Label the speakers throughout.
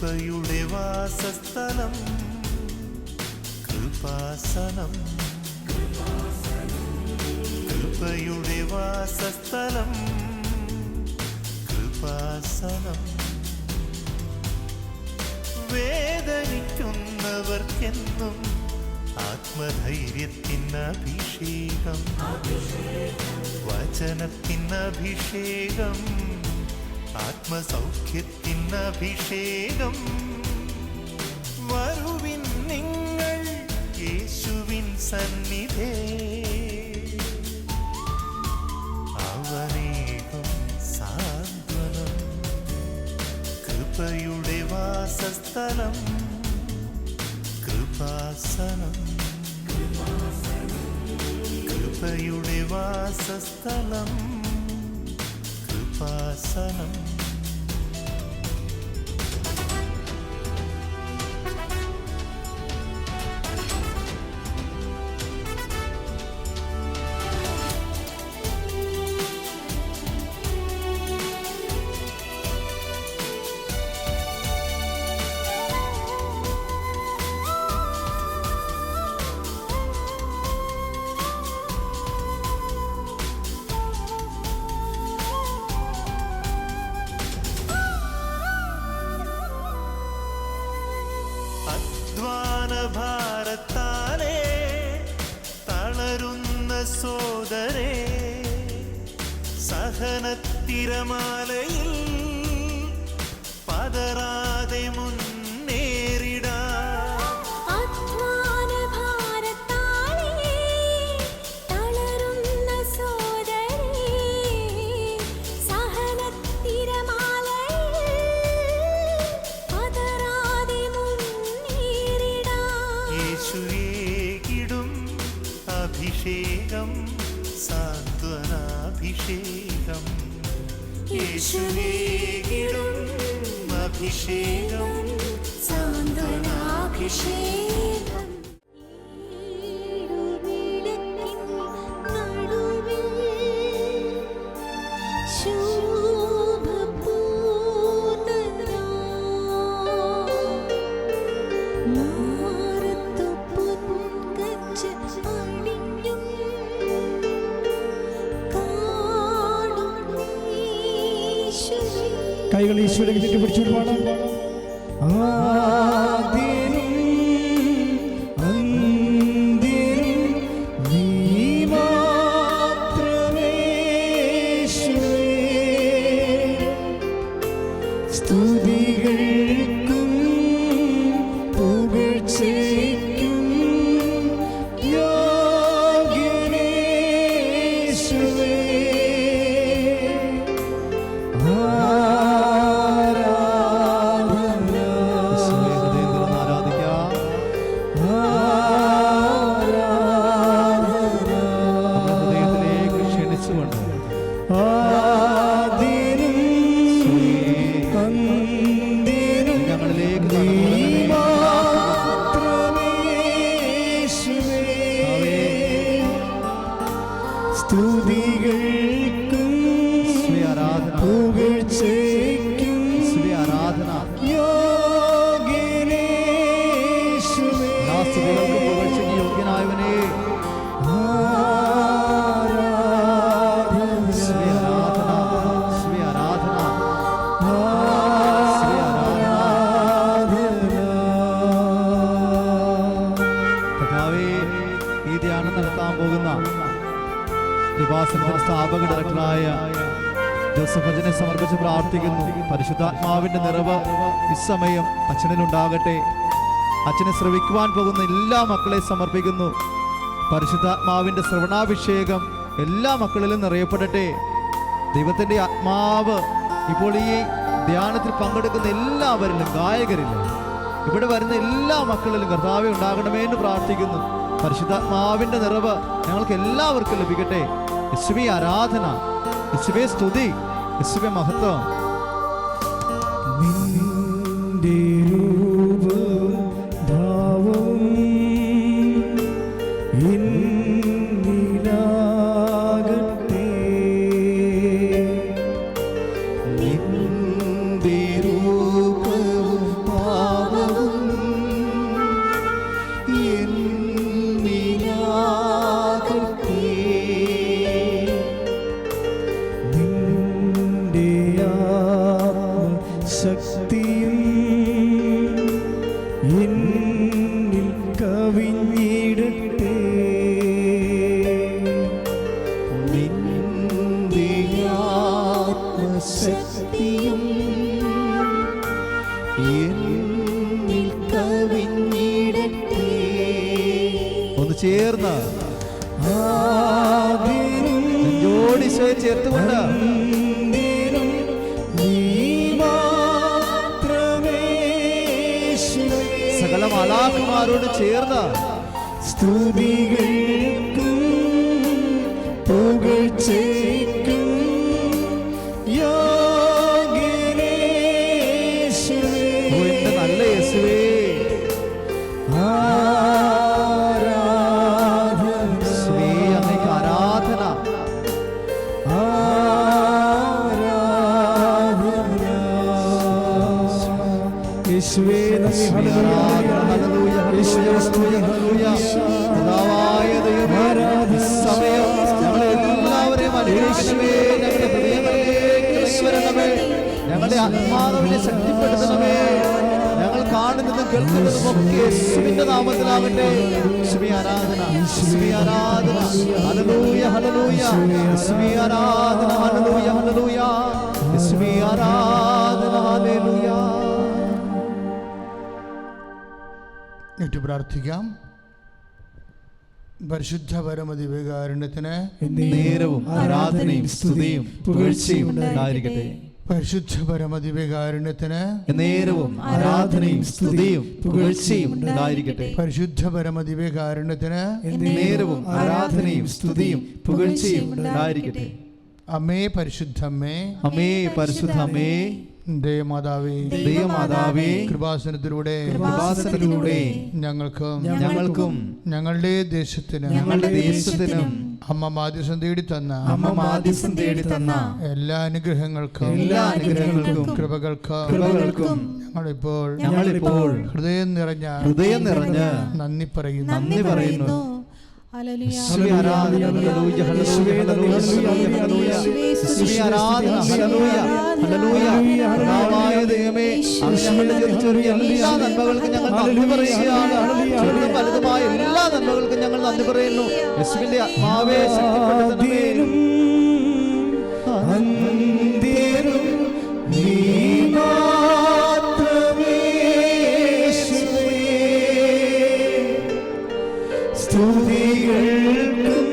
Speaker 1: കൃപയുടെ വാസസ്ഥലം കൃപാസനം. കൃപയുടെ വാസസ്ഥലം കൃപാസനം. വേദനിക്കുന്നവർക്കെന്നും ആത്മധൈര്യത്തിനഭിഷേകം, വചനത്തിനഭിഷേകം, ആത്മസൗഖ്യത്തിനഭിഷേകം. വരുവിൻ നിങ്ങൾ യേശുവിൻ സന്നിധേ, അവനേകും സാന്ത്വനം. കൃപയുടെ വാസസ്ഥലം കൃപാസനം. കൃപയുടെ വാസസ്ഥലം കൃപാസനം. ഭാരത്താലേ തളരുന്ന സോദരേ, സഹനത്തിരമാലയിൽ പതറാതെ മുന്നേറിടാ. യേശുവേകിടും അഭിഷേകം സാന്ത്വനാഭിഷേകം. യേശുവേകിടും അഭിഷേകം സാന്ത്വനാഭിഷേകം.
Speaker 2: കൈകൾ ഈശോയുടെ കെട്ടിപ്പിടിച്ചു പാടാം. സ്തുതികൾക്കും പുകഴ്ചയ്ക്കും യോഗ്യനേശുവേ. സ്തുതികൾക്കും പുകഴ്ചയ്ക്കും യോഗ്യനേശുവേ.
Speaker 3: സ്തുതികൾക്കും പുകഴ്ചയ്ക്ക് യോഗ്യനായവനേ, കൃപാസനത്തിന്റെ സ്ഥാപക ഡയറക്ടറായ ജോസഫ് അച്ഛനെ സമർപ്പിച്ച് പ്രാർത്ഥിക്കുന്നു. പരിശുദ്ധാത്മാവിന്റെ നിറവ് ഇസ്സമയം അച്ഛനിലുണ്ടാകട്ടെ. അച്ഛനെ ശ്രവിക്കുവാൻ പോകുന്ന എല്ലാ മക്കളെ സമർപ്പിക്കുന്നു. പരിശുദ്ധാത്മാവിന്റെ ശ്രവണാഭിഷേകം എല്ലാ മക്കളിലും നിറയപ്പെടട്ടെ. ദൈവത്തിന്റെ ആത്മാവ് ഇപ്പോൾ ഈ ധ്യാനത്തിൽ പങ്കെടുക്കുന്ന എല്ലാവരിലും, ഗായകരിലും, ഇവിടെ വരുന്ന എല്ലാ മക്കളിലും കർത്താവേ ഉണ്ടാകണമേ എന്ന് പ്രാർത്ഥിക്കുന്നു. പരിശുദ്ധാത്മാവിന്റെ നിറവ് ഞങ്ങൾക്ക് എല്ലാവർക്കും ലഭിക്കട്ടെ. യേശുവേ ആരാധന, യേശുവേ സ്തുതി, യേശുവേ മഹത്വം.
Speaker 2: നിന്റെ രൂപവും ഭാവവും എന്നിലാകട്ടെ. നിന്റെ രൂപവും ശക്തിയും എന്നിൽ കവിഞ്ഞിടട്ടെ.
Speaker 3: ഒന്ന് ചേർന്ന് നെഞ്ചോടി ചേർത്തുകൊണ്ട് സകല മാലാഖമാരോട് ചേർന്ന്
Speaker 2: സ്തുതികൾക്കും പുകഴ്ചയ്ക്കും യോഗ്യനേ യേശുവേ.
Speaker 3: ഓ എന്റെ നല്ല യേശുവേ, യേശുവേ, അങ്ങേക്ക് ആരാധന.
Speaker 2: യേശുവേ നന്ദി.
Speaker 3: Hallelujah, hallelujah, hallelujah. പിതാവായ ദൈവമേ, ഈ സമയം ഞങ്ങളെല്ലാവരെയും അനുഗ്രഹിക്കണമേ. ഞങ്ങളുടെ ഹൃദയങ്ങളിലേക്ക് ഇറങ്ങി വരണമേ. ഞങ്ങളുടെ ആത്മാവിനെ ശക്തിപ്പെടുത്തണമേ. ഞങ്ങൾ കാണുന്നതും കേൾക്കുന്നതും ഒക്കെ യേശുവിന്റെ നാമത്തിലാകട്ടെ. യേശുവേ ആരാധന, യേശുവേ ആരാധന. Hallelujah, hallelujah. യേശുവേ ആരാധന, ഹല്ലേലൂയ, ഹല്ലേലൂയ. യേശുവേ ആരാധന, ഹല്ലേലൂയ.
Speaker 4: ഏറ്റു പ്രാർത്ഥിക്കാം. പരിശുദ്ധ പരമദിവ്യകാരുണ്യത്തിന്
Speaker 3: നേരവും ആരാധനയും സ്തുതിയും പുകഴ്ചയും ഉണ്ടായിരിക്കട്ടെ.
Speaker 4: പരിശുദ്ധ പരമദിവ്യകാരുണ്യത്തിന്
Speaker 3: നേരവും ആരാധനയും സ്തുതിയും പുകഴ്ചയും ഉണ്ടായിരിക്കട്ടെ.
Speaker 4: പരിശുദ്ധ പരമദിവ്യകാരുണ്യത്തിന്
Speaker 3: നേരവും ആരാധനയും സ്തുതിയും പുകഴ്ചയും ഉണ്ടായിരിക്കട്ടെ.
Speaker 4: അമ്മേ പരിശുദ്ധമ്മേ,
Speaker 3: അമ്മേ പരിശുദ്ധമ്മേ,
Speaker 4: ദൈവമാതാവേ,
Speaker 3: ദൈവമാതാവേ,
Speaker 4: കൃപാസനത്തിലൂടെ ഞങ്ങൾക്കും ഞങ്ങളുടെ ദേശത്തിനും അമ്മ മാധ്യസ്ഥം തേടി തന്ന എല്ലാ അനുഗ്രഹങ്ങൾക്കും കൃപകൾക്കും ഞങ്ങളിപ്പോൾ ഹൃദയം നിറഞ്ഞ നന്ദി പറയുന്നു.
Speaker 3: യേശുവേ ആരാധന, ഹല്ലേലൂയ, ഹല്ലേലൂയ, ഹല്ലേലൂയ, യേശുവേ ആരാധന, ഹല്ലേലൂയ, ഹല്ലേലൂയ. പിതാവായ ദൈവമേ, അങ്ങ് ഞങ്ങളുടെ ചെറിയ എല്ലാ നന്മകൾക്കും ഞങ്ങൾ നന്ദി പറയുകയാണ്. ചെറുതും വലുതുമായ എല്ലാ നന്മകൾക്കും ഞങ്ങൾ നന്ദി പറയുന്നു. യേശുവിന്റെ ആത്മാവേ ശക്തിപ്പെടുത്തണമേ.
Speaker 2: സ്തുതികൾക്കും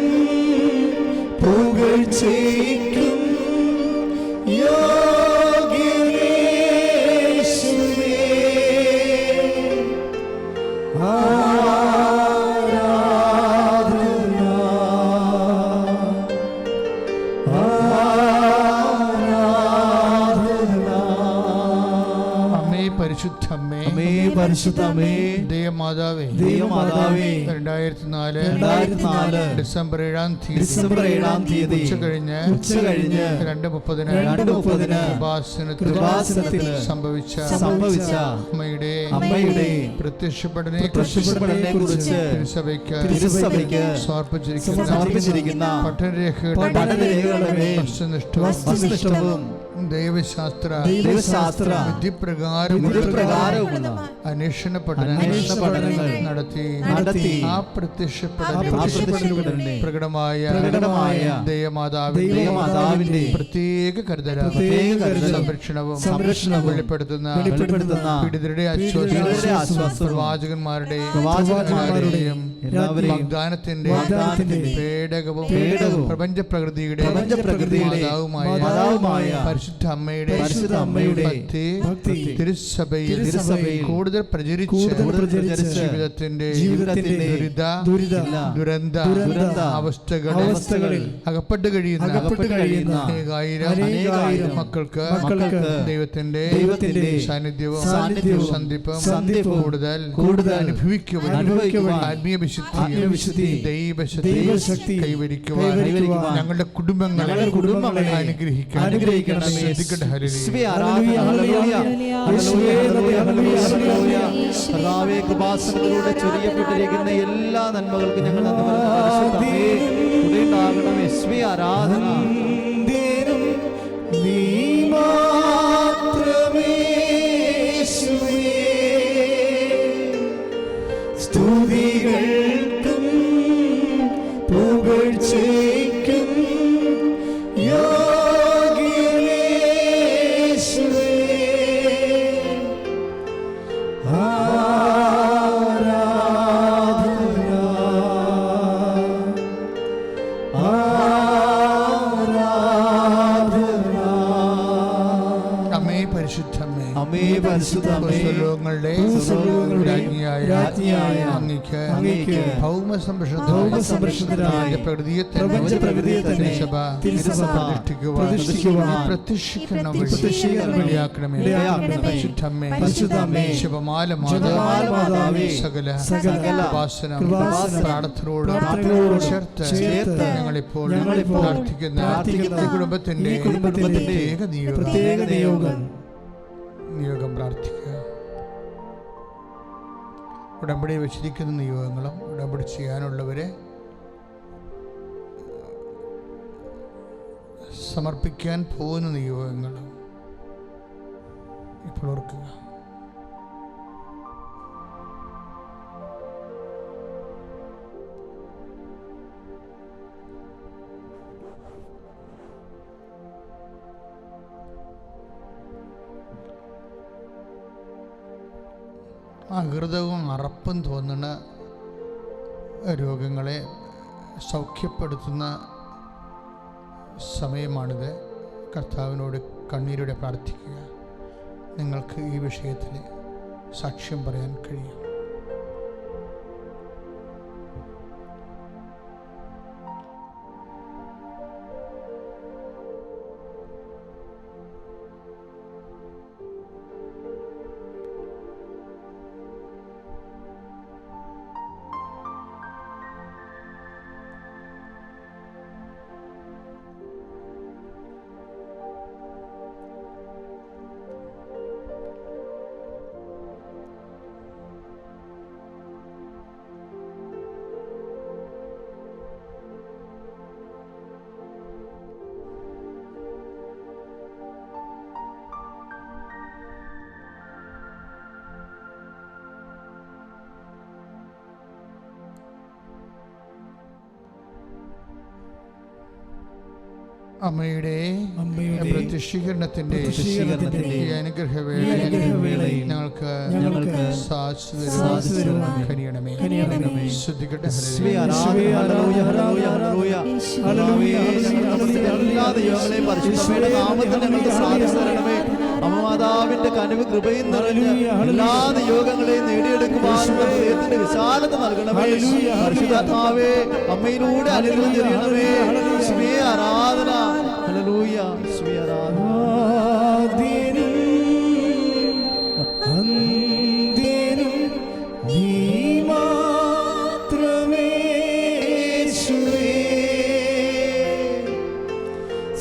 Speaker 2: പുകഴ്ചയ്ക്കും യോഗ്യനേ യേശുവേ.
Speaker 4: പരിശുദ്ധമ്മേ,
Speaker 3: പരിശുദ്ധമേ,
Speaker 4: ദൈവമാതാവേ,
Speaker 3: 2004
Speaker 4: ഡിസംബർ 7
Speaker 3: തീയതി
Speaker 4: ഉച്ച കഴിഞ്ഞ് 2:30 കൃപാസനത്തിൽ സംഭവിച്ച അമ്മയുടെ പ്രത്യക്ഷപ്പെടലിനെക്കുറിച്ച് തിരുസഭയ്ക്ക് സമർപ്പിച്ചിരിക്കുന്ന പഠനരേഖകളുടെ വസ്തുനിഷ്ഠവും ദൈവശാസ്ത്ര വിധിപ്രകാരമുള്ള അന്വേഷണ പഠനങ്ങൾ നടത്തി ആ പ്രത്യക്ഷപ്പെടലിന്റെ പ്രകടമായ ദൈവമാതാവിന്റെ പ്രത്യേക സംരക്ഷണവും വെളിപ്പെടുത്തുന്ന പീഡിതരുടെ ആശ്വാസം പ്രവാചകന്മാരുടെയും വാഗ്ദാനത്തിന്റെ പേടകവും പ്രപഞ്ച പ്രകൃതിയുടെ മാതാവുമായ പരിശുദ്ധ അമ്മയുടെ ഭക്തി തിരുസഭയിൽ കൂടുതൽ പ്രചരിച്ച് ജീവിതത്തിന്റെ ദുരന്ത അവസ്ഥകളിൽ അകപ്പെട്ട് കഴിയുന്ന അനേകായിരം മക്കൾക്ക് ദൈവത്തിന്റെ സാന്നിധ്യവും സന്ധിപ്പും കൂടുതൽ അനുഭവിക്കുവാൻ ആത്മീയ വിശുദ്ധി ദൈവശക്തി കൈവരിക്കുവാൻ ഞങ്ങളുടെ കുടുംബങ്ങളെ അനുഗ്രഹിക്കണം.
Speaker 3: കൃപാസനത്തിലൂടെ ചൊരിയപ്പെട്ടിരിക്കുന്ന എല്ലാ നന്മകൾക്കും ഞങ്ങൾ ഉണ്ടാകണം. യേശുവേ ആരാധന.
Speaker 2: സ്തുതികൾക്കും പുകഴ്ചയ്ക്കും യോഗ്യനേ
Speaker 4: ഭൂസ്വലോകങ്ങളുടെ രാജ്ഞിയായ അങ്ങയ്ക്ക് ഭൗമ സംരക്ഷണത്തിനായ പ്രകൃതിയെ തന്നെ തിരുസഭ പ്രതിഷ്ഠിക്കുവാൻ പ്രത്യക്ഷിക്കുന്ന വഴിയാക്കണമേ. പരിശുദ്ധമ്മേ, ശിവമാല മാതാവേ, സകല പ്രാർത്ഥനയോട് ചേർത്ത് ഞങ്ങളിപ്പോൾ പ്രാർത്ഥിക്കുന്ന കുടുംബത്തിന്റെ പ്രത്യേക നിയോഗം പ്രാർത്ഥിക്കുക. ഉടമ്പടി വെച്ചിരിക്കുന്ന നിയോഗങ്ങളും ഉടമ്പടി ചെയ്യാനുള്ളവരെ സമർപ്പിക്കാൻ പോകുന്ന നിയോഗങ്ങളും ഇപ്പോൾ ഓർക്കുക. അകൃതവും അറപ്പും തോന്നുന്ന രോഗങ്ങളെ സൗഖ്യപ്പെടുത്തുന്ന സമയമാണിത്. കർത്താവിനോട് കണ്ണീരോടെ പ്രാർത്ഥിക്കുക. നിങ്ങൾക്ക് ഈ വിഷയത്തിൽ സാക്ഷ്യം പറയാൻ കഴിയും. അമ്മയുടെ പ്രത്യക്ഷീകരണത്തിന്റെ അനുഗ്രഹവേളയിൽ ഞങ്ങൾക്ക് കനിയണമേ. ശ്രദ്ധിക്കട്ടെ.
Speaker 3: അമ്മമാതാവിന്റെ കനിവ് കൃപയും നിറഞ്ഞ് എല്ലാ നിയോഗങ്ങളെയും നേടിയെടുക്കുവാനുള്ള ഹൃദയത്തിന്റെ വിശാലത നൽകണമേ. പരിശുദ്ധാത്മാവേ, അമ്മയിലൂടെ അനുഗ്രഹം ചെയ്യണമേ. സ്മേ ആരാധന. ഹല്ലേലൂയ. സ്മേ ആരാധന.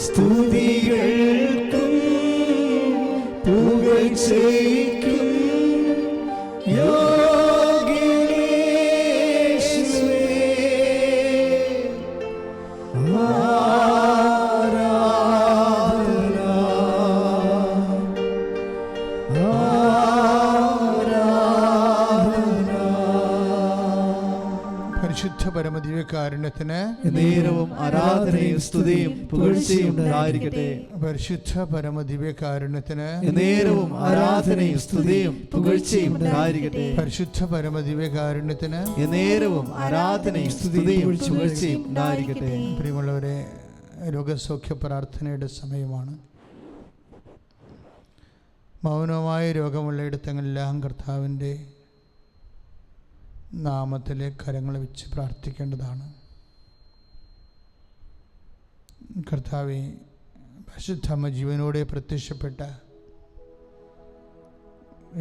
Speaker 2: സ്തുതികൾക്കും പുകഴ്ചയ്ക്കും യോഗ്യനേശുവേ, ആരാധന ആരാധന.
Speaker 4: പരിശുദ്ധ പരമദിവ്യകാരുണ്യത്തിന്
Speaker 3: നേരവും ആരാധനയും സ്തുതിയും പുകഴ്ചയും ഉണ്ടായിരിക്കട്ടെ.
Speaker 4: പരിശുദ്ധ പരമദിവ്യകാരുണ്യത്തിന്
Speaker 3: നേരവും ആരാധനയും സ്തുതിയും പുകഴ്ചയും ഉണ്ടായിരിക്കട്ടെ.
Speaker 4: പരിശുദ്ധ പരമദിവ്യകാരുണ്യത്തിന്
Speaker 3: നേരവും ആരാധനയും സ്തുതിയും പുകഴ്ചയും ഉണ്ടായിരിക്കട്ടെ.
Speaker 4: പ്രിയമുള്ളവരെ, രോഗസൗഖ്യ പ്രാർത്ഥനയുടെ സമയമാണ്. മൗനമായ രോഗമുള്ളയിടത്തെല്ലാം കർത്താവിൻ്റെ നാമത്തിലെ കരങ്ങൾ വെച്ച് പ്രാർത്ഥിക്കേണ്ടതാണ്. കർത്താവേ, പരിശുദ്ധമ്മ ജീവനോടെ പ്രത്യക്ഷപ്പെട്ട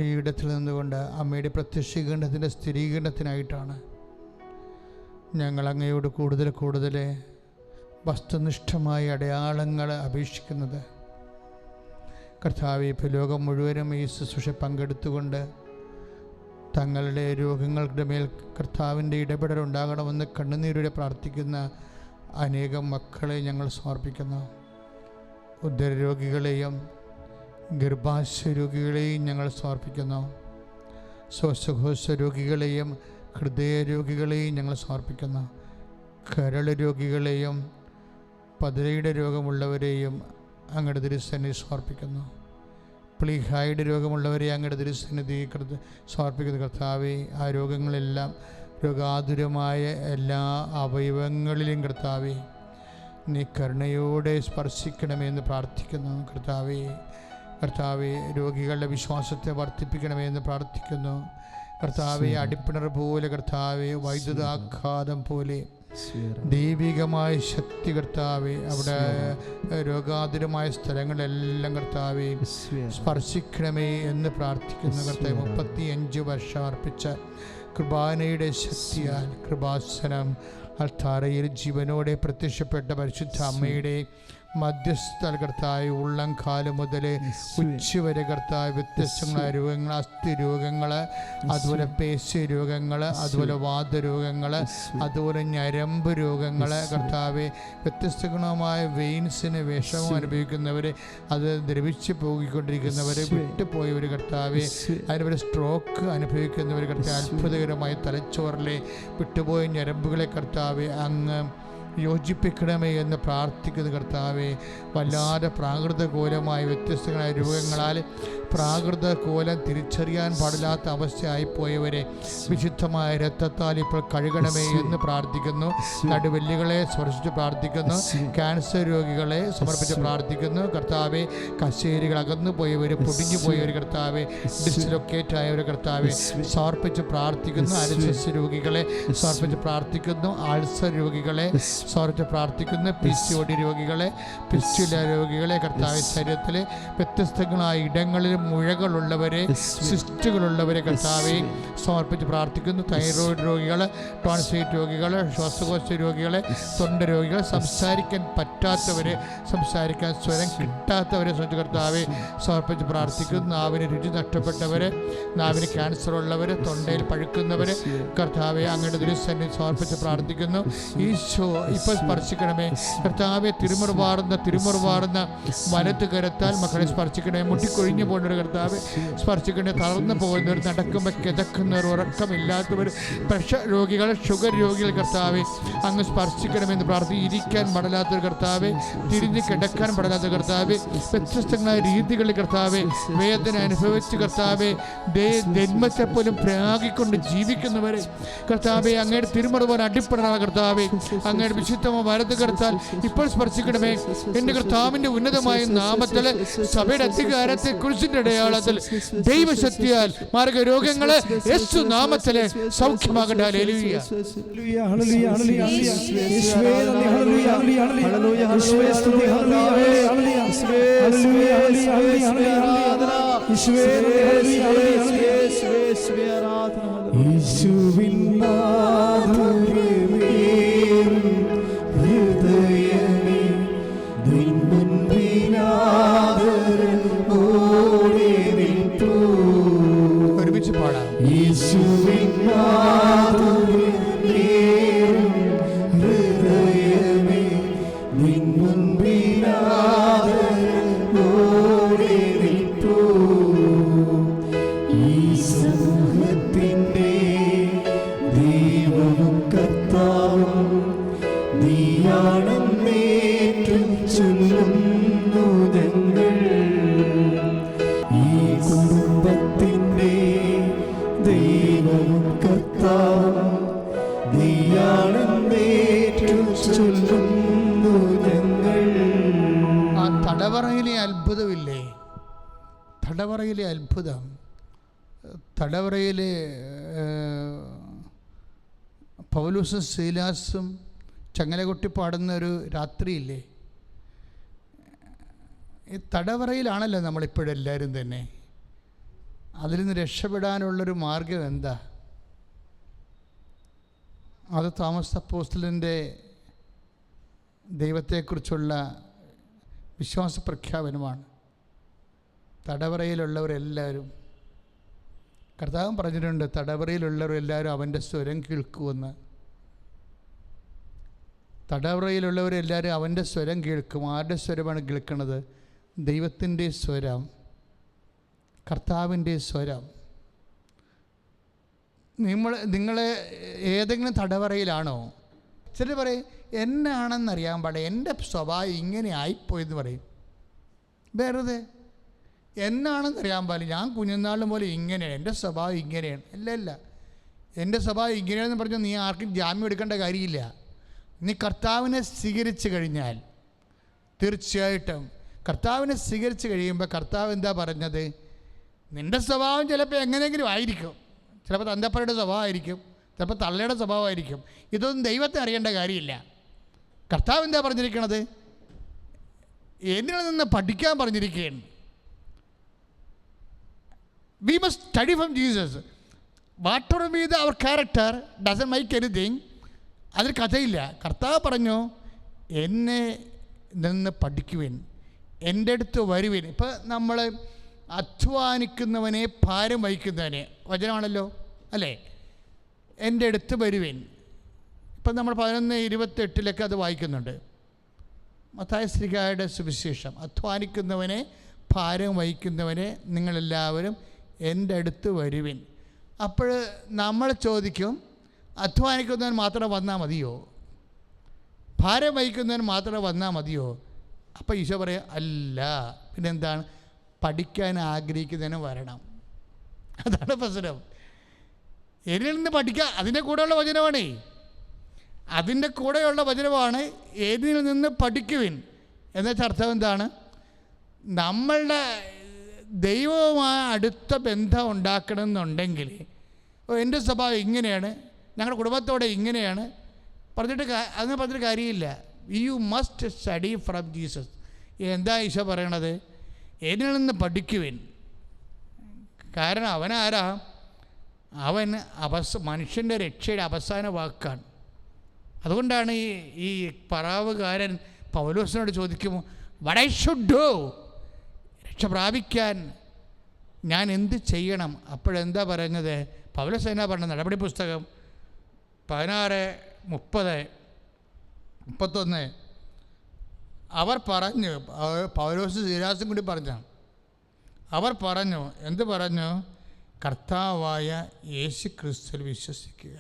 Speaker 4: ഈ ഇടത്തിൽ നിന്നുകൊണ്ട് അമ്മയുടെ പ്രത്യക്ഷീകരണത്തിൻ്റെ സ്ഥിരീകരണത്തിനായിട്ടാണ് ഞങ്ങൾ അങ്ങയോട് കൂടുതൽ കൂടുതൽ വസ്തുനിഷ്ഠമായ അടയാളങ്ങൾ അപേക്ഷിക്കുന്നത്. കർത്താവേ, ഇപ്പോൾ ലോകം മുഴുവനും ഈ ശുശ്രൂഷ പങ്കെടുത്തുകൊണ്ട് തങ്ങളുടെ രോഗങ്ങളുടെ മേൽ കർത്താവിൻ്റെ ഇടപെടലുണ്ടാകണമെന്ന് കണ്ണുനീരോടെ പ്രാർത്ഥിക്കുന്ന അനേകം മക്കളെ ഞങ്ങൾ സമർപ്പിക്കുന്നു. ഉദരരോഗികളെയും ഗർഭാശയ രോഗികളെയും ഞങ്ങൾ സമർപ്പിക്കുന്നു. ശ്വാസകോശ രോഗികളെയും ഹൃദയരോഗികളെയും ഞങ്ങൾ സമർപ്പിക്കുന്നു. കരൾ രോഗികളെയും പതിരയുടെ രോഗമുള്ളവരെയും അങ്ങയുടെ തിരുസന്നിധി സമർപ്പിക്കുന്നു. പ്ലീഹായുടെ രോഗമുള്ളവരെ അങ്ങയുടെ തിരുസന്നിധി സമർപ്പിക്കുന്ന കർത്താവേ, ആ രോഗങ്ങളെല്ലാം രോഗാതുരമായ എല്ലാ അവയവങ്ങളിലും കർത്താവേ നീ കരുണയോടെ സ്പർശിക്കണമെന്ന് പ്രാർത്ഥിക്കുന്നു. കർത്താവേ, കർത്താവെ രോഗികളുടെ വിശ്വാസത്തെ വർദ്ധിപ്പിക്കണമേ എന്ന് പ്രാർത്ഥിക്കുന്നു. കർത്താവെ അടിപ്പിണർ പോലെ, കർത്താവെ വൈദ്യുതാഘാതം പോലെ ദൈവികമായ ശക്തി കർത്താവെ അവിടെ രോഗാതുരമായ സ്ഥലങ്ങളിലെല്ലാം കർത്താവെ സ്പർശിക്കണമേ എന്ന് പ്രാർത്ഥിക്കുന്നു. കർത്താവെ 35 വർഷം അർപ്പിച്ച കൃപാനയുടെ ശക്തിയാൽ കൃപാസനം അൾത്താരയിൽ ജീവനോടെ പ്രത്യക്ഷപ്പെട്ട പരിശുദ്ധ അമ്മയുടെ മധ്യസ്ഥ കർത്താവ് ഉള്ളംകാല് മുതൽ ഉച്ചവരെ കർത്താവ് വ്യത്യസ്തങ്ങളായ രോഗങ്ങൾ, അസ്ഥി രോഗങ്ങൾ, അതുപോലെ പേശി രോഗങ്ങൾ, അതുപോലെ വാതരോഗങ്ങൾ, അതുപോലെ ഞരമ്പ് രോഗങ്ങൾ, കർത്താവ് വ്യത്യസ്തമായ വെയിൻസിന് വിഷമം അനുഭവിക്കുന്നവർ, അത് ദ്രവിച്ച് പോയിക്കൊണ്ടിരിക്കുന്നവർ, വിട്ടുപോയവർ കർത്താവ്, അതിനുപോലെ സ്ട്രോക്ക് അനുഭവിക്കുന്നവർ കർത്താവ്, അത്ഭുതകരമായ തലച്ചോറിലെ വിട്ടുപോയ ഞരമ്പുകളെ കർത്താവ് അങ്ങ് യോജിപ്പിക്കണമേ എന്ന് പ്രാർത്ഥിക്കുന്ന കർത്താവെ, വല്ലാതെ പ്രാകൃതകോലമായ വ്യത്യസ്തങ്ങളായ രോഗങ്ങളാൽ പ്രാകൃതകോലം തിരിച്ചറിയാൻ പാടില്ലാത്ത അവസ്ഥയായിപ്പോയവരെ വിശുദ്ധമായ രക്തത്താൽ ഇപ്പോൾ കഴുകണമേ എന്ന് പ്രാർത്ഥിക്കുന്നു. നടുവെല്ലുകളെ സ്പർശിച്ച് പ്രാർത്ഥിക്കുന്നു. ക്യാൻസർ രോഗികളെ സമർപ്പിച്ച് പ്രാർത്ഥിക്കുന്നു. കർത്താവെ കശേരികൾ അകന്നു പോയവർ, പൊടിഞ്ഞു പോയവർ കർത്താവെ, ഡിസ്ലൊക്കേറ്റ് ആയവർ കർത്താവെ സമർപ്പിച്ച് പ്രാർത്ഥിക്കുന്നു. അരിസസ് രോഗികളെ സമർപ്പിച്ച് പ്രാർത്ഥിക്കുന്നു. ആൾസർ രോഗികളെ സമർപ്പിച്ച് പ്രാർത്ഥിക്കുന്നു. PCOD രോഗികളെ, പിസ്റ്റുല രോഗികളെ കർത്താവ്, ശരീരത്തിലെ വ്യത്യസ്തങ്ങളായ ഇടങ്ങളിൽ മുഴകളുള്ളവരെ, സിസ്റ്റുകളുള്ളവരെ കർത്താവെ സമർപ്പിച്ച് പ്രാർത്ഥിക്കുന്നു. തൈറോയിഡ് രോഗികൾ, ടോൺസൈറ്റ് രോഗികൾ, ശ്വാസകോശ രോഗികളെ, തൊണ്ട രോഗികൾ, സംസാരിക്കാൻ പറ്റാത്തവരെ, സംസാരിക്കാൻ സ്വരം കിട്ടാത്തവരെ കർത്താവെ സമർപ്പിച്ച് പ്രാർത്ഥിക്കുന്നു. നാവിന് രുചി നഷ്ടപ്പെട്ടവരെ, നാവിന് ക്യാൻസർ ഉള്ളവർ, തൊണ്ടയിൽ പഴുക്കുന്നവരെ കർത്താവെ അങ്ങയുടെ ദുരുസന്നിധി സമർപ്പിച്ച് പ്രാർത്ഥിക്കുന്നു. ഈശോ ഇപ്പോൾ സ്പർശിക്കണമേ കർത്താവെ. തിരുമുറുവാറുന്ന വലത്ത് കരത്താൽ മക്കളെ സ്പർശിക്കണമേ. മുട്ടിക്കൊഴിഞ്ഞു പോകുന്നവർ കർത്താവെ സ്പർശിക്കണേ. തളർന്നു പോകുന്നവർ, നടക്കുമ്പോൾ കിതക്കുന്നവർ, ഉറക്കമില്ലാത്തവർ, പ്രഷർ രോഗികൾ, ഷുഗർ രോഗികൾ കർത്താവെ അങ്ങ് സ്പർശിക്കണമെന്ന് പ്രാർത്ഥിക്കും. ഇരിക്കാൻ പാടില്ലാത്തൊരു കർത്താവെ, തിരിഞ്ഞ് കിടക്കാൻ പാടില്ലാത്ത കർത്താവെ, വ്യത്യസ്തങ്ങളായ രീതികളിൽ കർത്താവെ വേദന അനുഭവിച്ച് കർത്താവെ ജന്മത്തെ പോലും പ്രാഗിക്കൊണ്ട് ജീവിക്കുന്നവരെ കർത്താവെ അങ്ങയുടെ തിരുമുറുവാൻ അടിപ്പെടാ കർത്താവെ, അങ്ങയുടെ വിശുദ്ധമായ വലത് കർത്താൽ ഇപ്പോൾ സ്പർശിക്കണമേ. എൻ്റെ കർത്താവിൻ്റെ ഉന്നതമായ നാമത്തിൽ സഭയുടെ അധികാരത്തെ കുറിച്ചിന്റെ അടയാളത്തിൽ ദൈവശക്തിയാൽ മാർഗരോഗങ്ങളെ യേശു നാമത്തിലെ സൗഖ്യമാകട്ടെ. ഹല്ലേലൂയ.
Speaker 2: യേശുവിൻ മാധുര്യമേ ഹൃദയമേ നിൻ മുൻപിലാദരം ഓടി നിൽപ്പൂ.
Speaker 4: ഒരുമിച്ച് പാടാം.
Speaker 2: യേശുവിൻ മാധുര്യമേ ഹൃദയമേ നിൻ മുൻപിലാദരം ഓടി നിൽപ്പൂ. ഈ സമൂഹത്തിൻ്റെ ദൈവവും കർത്താവും നീയാണെന്നേറ്റം ചൊല്ലുന്നു ഞങ്ങൾ. ഈ കുടുംബത്തിൻ്റെ ദൈവവും കർത്താവും നീയാണെന്നേറ്റം ചൊല്ലുന്നു ഞങ്ങൾ.
Speaker 4: ആ തടവറയിലെ അത്ഭുതമില്ലേ? തടവറയിലെ അത്ഭുതം, തടവറയിലെ പൗലോസും ശീലാസും ചങ്ങലകൊട്ടി പാടുന്ന ഒരു രാത്രിയില്ലേ? ഈ തടവറയിലാണല്ലോ നമ്മളിപ്പോഴെല്ലാവരും തന്നെ. അതിൽ നിന്ന് രക്ഷപ്പെടാനുള്ളൊരു മാർഗം എന്താ? അത് തോമസ് അപ്പോസ്തലൻ്റെ ദൈവത്തെക്കുറിച്ചുള്ള വിശ്വാസ പ്രഖ്യാപനമാണ്. തടവറയിലുള്ളവരെല്ലാവരും, കർത്താവ് പറഞ്ഞിട്ടുണ്ട്, തടവറയിലുള്ളവരെല്ലാവരും അവൻ്റെ സ്വരം കേൾക്കുമെന്ന്. തടവറയിലുള്ളവരെല്ലാവരും അവൻ്റെ സ്വരം കേൾക്കും. ആരുടെ സ്വരമാണ് കേൾക്കുന്നത്? ദൈവത്തിൻ്റെ സ്വരം, കർത്താവിൻ്റെ സ്വരം. നിങ്ങളെ ഏതെങ്കിലും തടവറയിലാണോ? ചിലർ പറയും എന്നാണെന്നറിയാൻ പാടില്ല, എൻ്റെ സ്വഭാവം ഇങ്ങനെ ആയിപ്പോയെന്ന് പറയും. വെറുതെ എന്നാണെന്നറിയാൻ പാടില്ല, ഞാൻ കുഞ്ഞുനാളും പോലെ ഇങ്ങനെയാണ്, എൻ്റെ സ്വഭാവം ഇങ്ങനെയാണ്. ഇല്ല, എൻ്റെ സ്വഭാവം ഇങ്ങനെയാണെന്ന് പറഞ്ഞാൽ നീ ആർക്കും ജാമ്യം എടുക്കേണ്ട കാര്യമില്ല. നീ കർത്താവിനെ സ്വീകരിച്ചു കഴിഞ്ഞാൽ തീർച്ചയായിട്ടും കർത്താവിനെ സ്വീകരിച്ച് കഴിയുമ്പോൾ കർത്താവ് എന്താ പറഞ്ഞത്? നിൻ്റെ സ്വഭാവം ചിലപ്പോൾ എങ്ങനെയെങ്കിലും ആയിരിക്കും. ചിലപ്പോൾ തന്തപ്പരുടെ സ്വഭാവമായിരിക്കും, ചിലപ്പോൾ തള്ളയുടെ സ്വഭാവമായിരിക്കും. ഇതൊന്നും ദൈവത്തെ അറിയേണ്ട കാര്യമില്ല. കർത്താവ് എന്താ പറഞ്ഞിരിക്കണത്? എന്നിൽ നിന്ന് പഠിക്കാൻ പറഞ്ഞിരിക്കുകയാണ്. We must study from Jesus. Whatever be our character doesn't make anything. അതിൽ കഥയില്ല. കർത്താവ് പറഞ്ഞു, എന്നെ നിന്ന് പഠിക്കുവിൻ, എൻ്റെ അടുത്ത് വരുവിൻ. ഇപ്പം നമ്മൾ അധ്വാനിക്കുന്നവനെ ഭാരം വഹിക്കുന്നവനെ വചനമാണല്ലോ അല്ലേ? എൻ്റെ അടുത്ത് വരുവിൻ. ഇപ്പം നമ്മൾ 11:28 അത് വായിക്കുന്നുണ്ട്. മത്തായി ശ്ലീഹായുടെ സുവിശേഷം. അധ്വാനിക്കുന്നവനെ ഭാരം വഹിക്കുന്നവനെ നിങ്ങളെല്ലാവരും എൻ്റെ അടുത്ത് വരുവിൻ. അപ്പോൾ നമ്മൾ ചോദിക്കും, അധ്വാനിക്കുന്നവൻ മാത്രം വന്നാൽ മതിയോ? ഭാരം വഹിക്കുന്നവൻ മാത്രം വന്നാൽ മതിയോ? അപ്പോൾ ഈശോ പറയും, അല്ല, പിന്നെന്താണ്? പഠിക്കാൻ ആഗ്രഹിക്കുന്നതിന് വരണം. അതാണ് പ്രശ്നം. എന്നിൽ നിന്ന് പഠിക്കുക. അതിൻ്റെ കൂടെയുള്ള വചനമാണേ, അതിൻ്റെ കൂടെയുള്ള വചനമാണ് എന്നിൽ നിന്ന് പഠിക്കുവിൻ. എന്നുവെച്ചാൽ അർത്ഥം എന്താണ്? നമ്മളുടെ ദൈവവുമായി അടുത്ത ബന്ധം ഉണ്ടാക്കണമെന്നുണ്ടെങ്കിൽ, എൻ്റെ സ്വഭാവം ഇങ്ങനെയാണ്, ഞങ്ങളുടെ കുടുംബത്തോടെ ഇങ്ങനെയാണ് അങ്ങനെ പറഞ്ഞിട്ട് കാര്യമില്ല. You must study from Jesus. എന്താ ഈശോ പറയണത്? എന്നിൽ നിന്ന് പഠിക്കുവിൻ. കാരണം അവനാരാ? അവൻ മനുഷ്യൻ്റെ രക്ഷയുടെ അവസാന വാക്കാണ്. അതുകൊണ്ടാണ് ഈ പറാവുകാരൻ പൗലോസിനോട് ചോദിക്കുമ്പോൾ, വാട്ട് ഐ ഷുഡ് ഡു, രക്ഷ പ്രാപിക്കാൻ ഞാൻ എന്ത് ചെയ്യണം? അപ്പോഴെന്താ പറഞ്ഞത്? പൗലോസ് എന്നാ പറഞ്ഞത്? നടപടി പുസ്തകം 16:30-31 അവർ പറഞ്ഞു, പൗലോസ് ശീലാസും കൂടി പറഞ്ഞു, അവർ പറഞ്ഞു, എന്ത് പറഞ്ഞു? കർത്താവായ യേശു ക്രിസ്തുവിൽ വിശ്വസിക്കുക.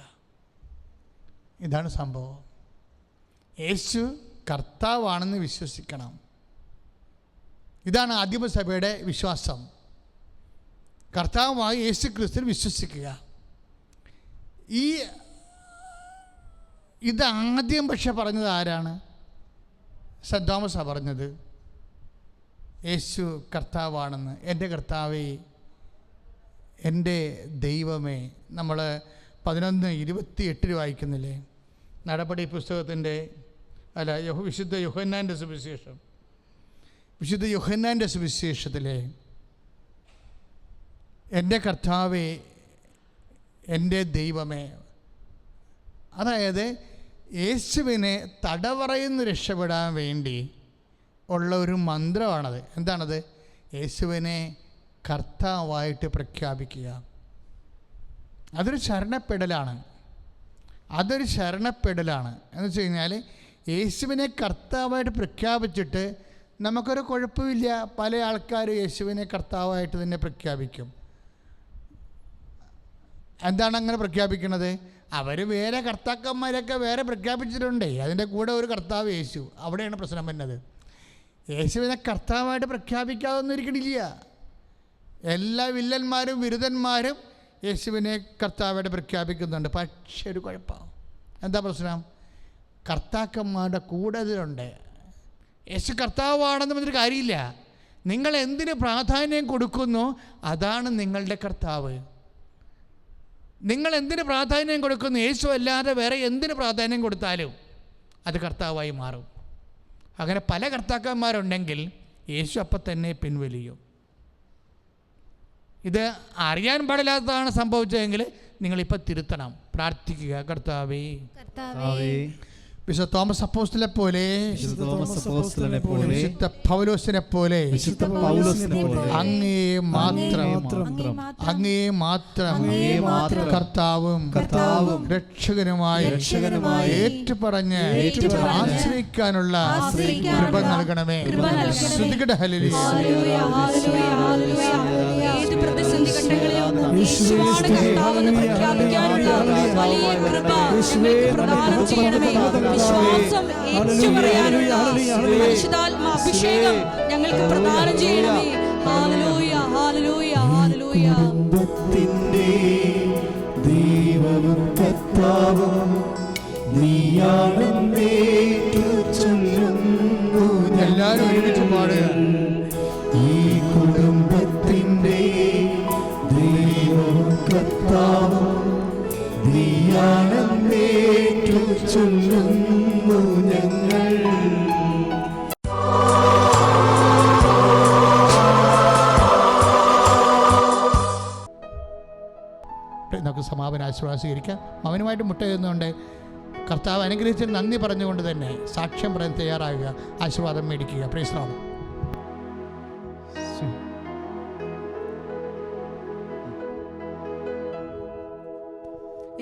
Speaker 4: ഇതാണ് സംഭവം. യേശു കർത്താവാണെന്ന് വിശ്വസിക്കണം. ഇതാണ് ആദിമസഭയുടെ വിശ്വാസം. കർത്താവായ യേശു ക്രിസ്തുവിൽ വിശ്വസിക്കുക. ഇതാദ്യം പക്ഷെ പറഞ്ഞത് ആരാണ്? സെൻറ് തോമസാണ് പറഞ്ഞത് യേശു കർത്താവാണെന്ന്. എൻ്റെ കർത്താവേ, എൻ്റെ ദൈവമേ. നമ്മൾ 11:28 വായിക്കുന്നില്ലേ? നടപടി പുസ്തകത്തിൻ്റെ വിശുദ്ധ യോഹന്നാൻ്റെ സുവിശേഷം. വിശുദ്ധ യോഹന്നാൻ്റെ സുവിശേഷത്തിലെ എൻ്റെ കർത്താവേ, എൻ്റെ ദൈവമേ. അതായത് യേശുവിനെ തടവറയിൽ നിന്ന് രക്ഷപ്പെടാൻ വേണ്ടി ഉള്ള ഒരു മന്ത്രമാണത്. എന്താണത്? യേശുവിനെ കർത്താവായിട്ട് പ്രഖ്യാപിക്കുക. അതൊരു ശരണപ്പെടലാണ്. എന്ന് വെച്ച് കഴിഞ്ഞാൽ യേശുവിനെ കർത്താവായിട്ട് പ്രഖ്യാപിച്ചിട്ട് നമുക്കൊരു കുഴപ്പമില്ല. പല ആൾക്കാരും യേശുവിനെ കർത്താവായിട്ട് തന്നെ പ്രഖ്യാപിക്കും. എന്താണ് അങ്ങനെ പ്രഖ്യാപിക്കുന്നത്? അവർ വേറെ കർത്താക്കന്മാരൊക്കെ വേറെ പ്രഖ്യാപിച്ചിട്ടുണ്ടേ, അതിൻ്റെ കൂടെ ഒരു കർത്താവ് യേശു. അവിടെയാണ് പ്രശ്നം വരുന്നത്. യേശുവിനെ കർത്താവായിട്ട് പ്രഖ്യാപിക്കാതൊന്നും ഇരിക്കണില്ല. എല്ലാ വില്ലന്മാരും വിരുദ്ധന്മാരും യേശുവിനെ കർത്താവായിട്ട് പ്രഖ്യാപിക്കുന്നുണ്ട്. പക്ഷേ ഒരു കുഴപ്പം. എന്താ പ്രശ്നം? കർത്താക്കന്മാരുടെ കൂടെ ഇതിലുണ്ട്. യേശു കർത്താവാണെന്ന് പറഞ്ഞൊരു കാര്യമില്ല. നിങ്ങൾ എന്തിന് പ്രാധാന്യം കൊടുക്കുന്നു, അതാണ് നിങ്ങളുടെ കർത്താവ്. നിങ്ങൾ എന്തിന് പ്രാധാന്യം കൊടുക്കുന്നു? യേശു അല്ലാതെ വേറെ എന്തിന് പ്രാധാന്യം കൊടുത്താലും അത് കർത്താവായി മാറും. അങ്ങനെ പല കർത്താക്കന്മാരുണ്ടെങ്കിൽ യേശു അപ്പം തന്നെ പിൻവലിയും. ഇത് അറിയാൻ പാടില്ലാത്തതാണ് സംഭവിച്ചതെങ്കിൽ നിങ്ങളിപ്പോൾ തിരുത്തണം, പ്രാർത്ഥിക്കുക. കർത്താവേ, വിശുദ്ധ തോമസ് അപ്പോസ്തലനെ പോലെ, വിശുദ്ധ പൗലോസിനെ പോലെ അങ്ങേ മാത്രം കർത്താവും രക്ഷകനുമായി ഏറ്റുപറഞ്ഞ് ആശ്രയിക്കാനുള്ള കൃപ നൽകണമേ. ശ്രുതികട ഹല്ലേലൂയ.
Speaker 5: വിശ്വാസം ഏറ്റുപറയാനുള്ള പരിശുദ്ധാത്മാഭിഷേകം ഞങ്ങൾക്ക് പ്രദാനം ചെയ്യണമേ. Hallelujah, hallelujah, hallelujah.
Speaker 2: കുടുംബത്തിന്റെ ദൈവവും കർത്താവും നീയാണെന്നേറ്റു ചൊല്ലുന്നു.
Speaker 4: എല്ലാ എല്ലാവരും ഒരുമിച്ച് പാടുക.
Speaker 2: ഈ കുടുംബത്തിൻ്റെ ദൈവം കർത്താവ് നീയാണെന്നേറ്റു ചൊല്ലുന്നു ഞങ്ങൾ.
Speaker 4: നമുക്ക് സമാപന ആശീർവാദം സ്വീകരിക്കാം. അവനുമായിട്ട് മുട്ടയുന്നുണ്ട്. കർത്താവ് അനുഗ്രഹിച്ചതിന് നന്ദി പറഞ്ഞുകൊണ്ട് തന്നെ സാക്ഷ്യം പറയാൻ തയ്യാറാകുക, ആശീർവാദം മേടിക്കുക. Praise the Lord.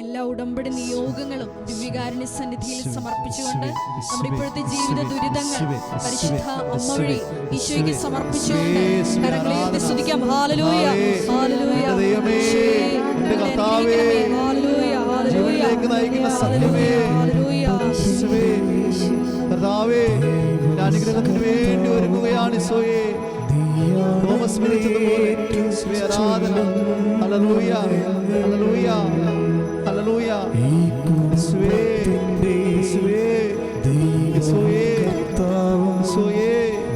Speaker 5: എല്ലാ ഉടമ്പടി നിയോഗങ്ങളും ദിവ്യകാരുണ്യ സന്നിധിയിൽ സമർപ്പിച്ചുകൊണ്ട് നമ്മുടെ ഇപ്പോഴത്തെ ജീവിത ദുരിതങ്ങൾ പരിശുദ്ധ അമ്മ വഴി ഈശോയ്ക്ക് സമർപ്പിച്ചുകൊണ്ട് കരങ്ങളെ സ്തുതിക്കാം. ഹല്ലേലൂയ, ഹല്ലേലൂയ.
Speaker 3: ജീവനിലേക്ക് നയിക്കുന്ന സത്യമേ, കർത്താവേ, അനുഗ്രഹത്തിന് വേണ്ടി ഒരുങ്ങുകയാണ് ഈശോയെ. തോമസ് വിളിച്ചതുപോലെ ആരാധന. Hallelujah, hallelujah, hallelujah. യേശുവേ, യേശുവേ, യേശുവേ, യേശുവേ,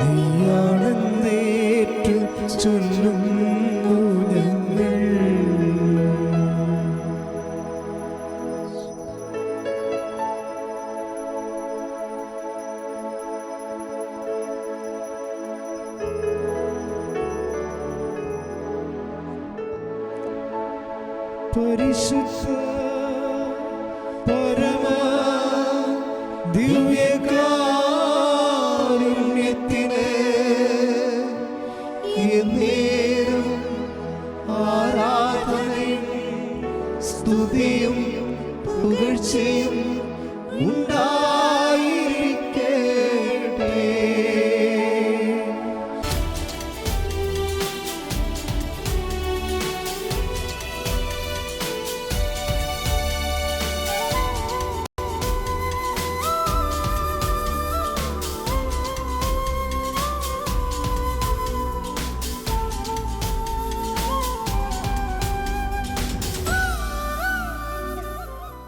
Speaker 2: നീയാണെന്നേറ്റു ചൊല്ലുന്നു ഞങ്ങൾ. പരിശുദ്ധ പരമ ദിവ്യകാരുണ്യത്തിന് എന്നേരും ആരാധനയും സ്തുതിയും പുകഴ്ചയും